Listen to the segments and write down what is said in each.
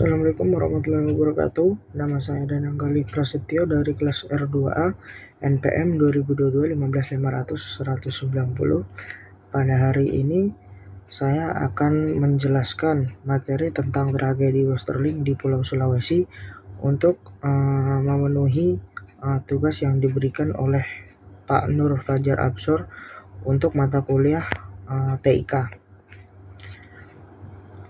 Assalamualaikum warahmatullahi wabarakatuh. Nama saya Danang Galih Prasetyo dari kelas R2A NPM 2022 Pada hari ini saya akan menjelaskan materi tentang tragedi Westerling di Pulau Sulawesi untuk memenuhi tugas yang diberikan oleh Pak Nur Fajar Absor untuk mata kuliah TIK.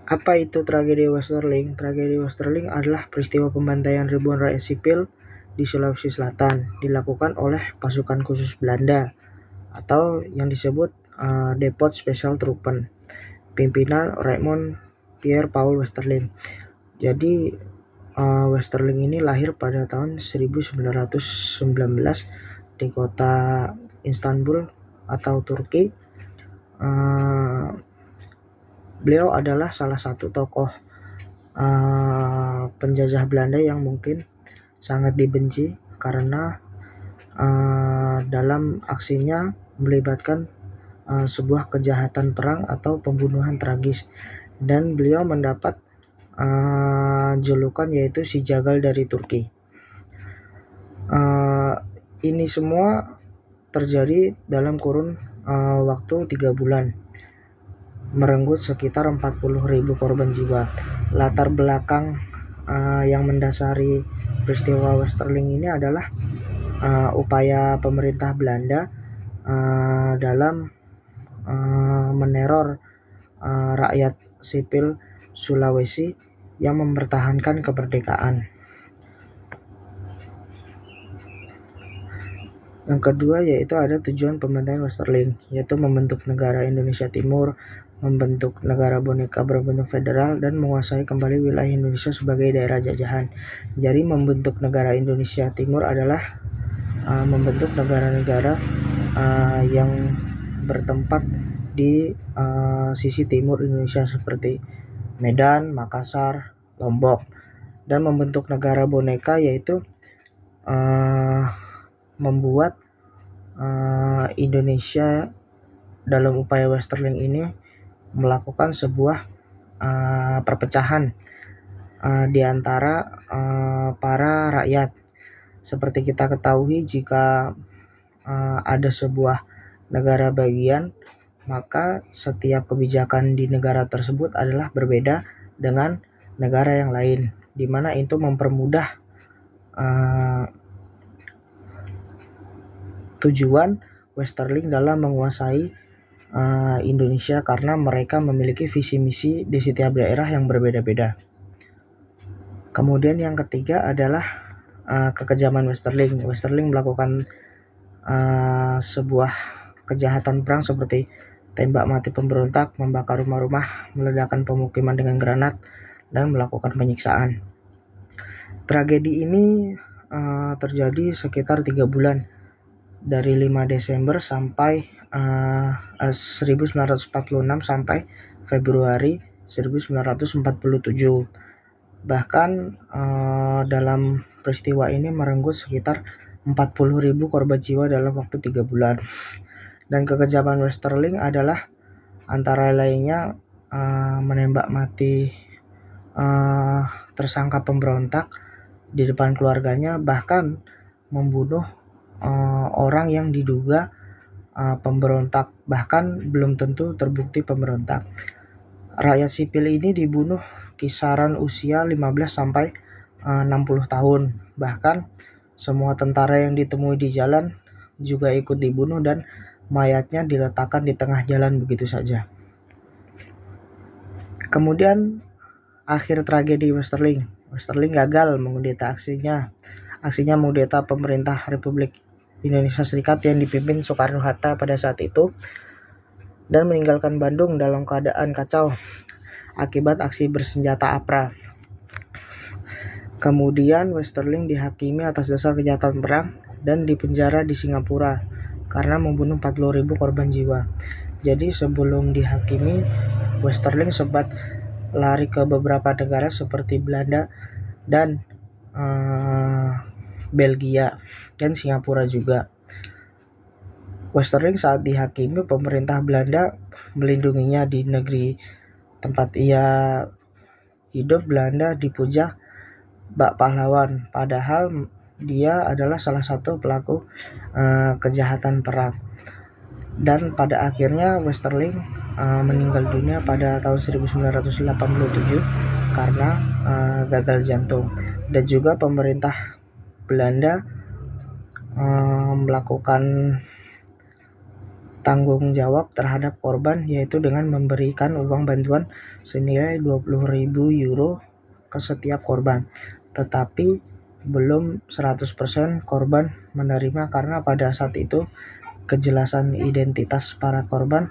Apa itu tragedi Westerling? Tragedi Westerling adalah peristiwa pembantaian ribuan rakyat sipil di Sulawesi Selatan dilakukan oleh pasukan khusus Belanda atau yang disebut Depot Special Troepen, pimpinan Raymond Pierre Paul Westerling. Jadi Westerling ini lahir pada tahun 1919 di kota Istanbul atau Turki. Beliau adalah salah satu tokoh penjajah Belanda yang mungkin sangat dibenci karena dalam aksinya melibatkan sebuah kejahatan perang atau pembunuhan tragis, dan beliau mendapat julukan yaitu si Jagal dari Turki. Ini semua terjadi dalam kurun waktu 3 bulan, merenggut sekitar 40.000 korban jiwa. Latar belakang yang mendasari peristiwa Westerling ini adalah upaya pemerintah Belanda dalam meneror rakyat sipil Sulawesi yang mempertahankan kemerdekaan. Yang kedua yaitu ada tujuan pembantaian Westerling, yaitu membentuk negara Indonesia Timur, membentuk negara boneka berbentuk federal, dan menguasai kembali wilayah Indonesia sebagai daerah jajahan. Jadi membentuk negara Indonesia Timur adalah membentuk negara-negara yang bertempat di sisi timur Indonesia seperti Medan, Makassar, Lombok. Dan membentuk negara boneka yaitu membuat Indonesia dalam upaya Westerling ini melakukan sebuah perpecahan di antara para rakyat. Seperti kita ketahui, jika ada sebuah negara bagian, maka setiap kebijakan di negara tersebut adalah berbeda dengan negara yang lain, di mana itu mempermudah tujuan Westerling dalam menguasai Indonesia karena mereka memiliki visi misi di setiap daerah yang berbeda-beda. Kemudian yang ketiga adalah kekejaman Westerling. Westerling melakukan sebuah kejahatan perang seperti tembak mati pemberontak, membakar rumah-rumah, meledakkan pemukiman dengan granat, dan melakukan penyiksaan. Tragedi ini terjadi sekitar 3 bulan, dari 5 Desember sampai 1946 sampai Februari 1947. Bahkan dalam peristiwa ini merenggut sekitar 40.000 korban jiwa dalam waktu 3 bulan. Dan kekejaman Westerling adalah antara lainnya menembak mati tersangka pemberontak di depan keluarganya, bahkan membunuh orang yang diduga pemberontak, bahkan belum tentu terbukti pemberontak. Rakyat sipil ini dibunuh kisaran usia 15 sampai 60 tahun. Bahkan semua tentara yang ditemui di jalan juga ikut dibunuh dan mayatnya diletakkan di tengah jalan begitu saja. Kemudian akhir tragedi Westerling. Westerling gagal mengudeta Aksinya mengudeta pemerintah Republik Indonesia Serikat yang dipimpin Soekarno-Hatta pada saat itu, dan meninggalkan Bandung dalam keadaan kacau akibat aksi bersenjata APRA. Kemudian Westerling dihakimi atas dasar kejahatan perang dan dipenjara di Singapura karena membunuh 40.000 korban jiwa. Jadi sebelum dihakimi, Westerling sempat lari ke beberapa negara seperti Belanda dan Belgia dan Singapura juga. Westerling saat dihakimi, pemerintah Belanda melindunginya di negeri tempat ia hidup Belanda dipuja bak pahlawan, padahal dia adalah salah satu pelaku kejahatan perang. Dan pada akhirnya Westerling meninggal dunia pada tahun 1987 karena gagal jantung. Dan juga pemerintah Belanda melakukan tanggung jawab terhadap korban, yaitu dengan memberikan uang bantuan senilai 20.000 euro ke setiap korban. Tetapi belum 100% korban menerima karena pada saat itu kejelasan identitas para korban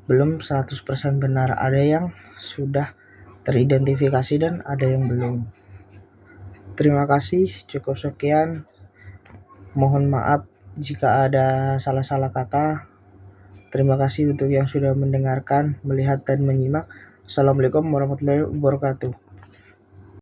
belum 100% benar. Ada yang sudah teridentifikasi dan ada yang belum. Terima kasih, cukup sekian. Mohon maaf jika ada salah-salah kata. Terima kasih untuk yang sudah mendengarkan, melihat, dan menyimak. Assalamualaikum warahmatullahi wabarakatuh.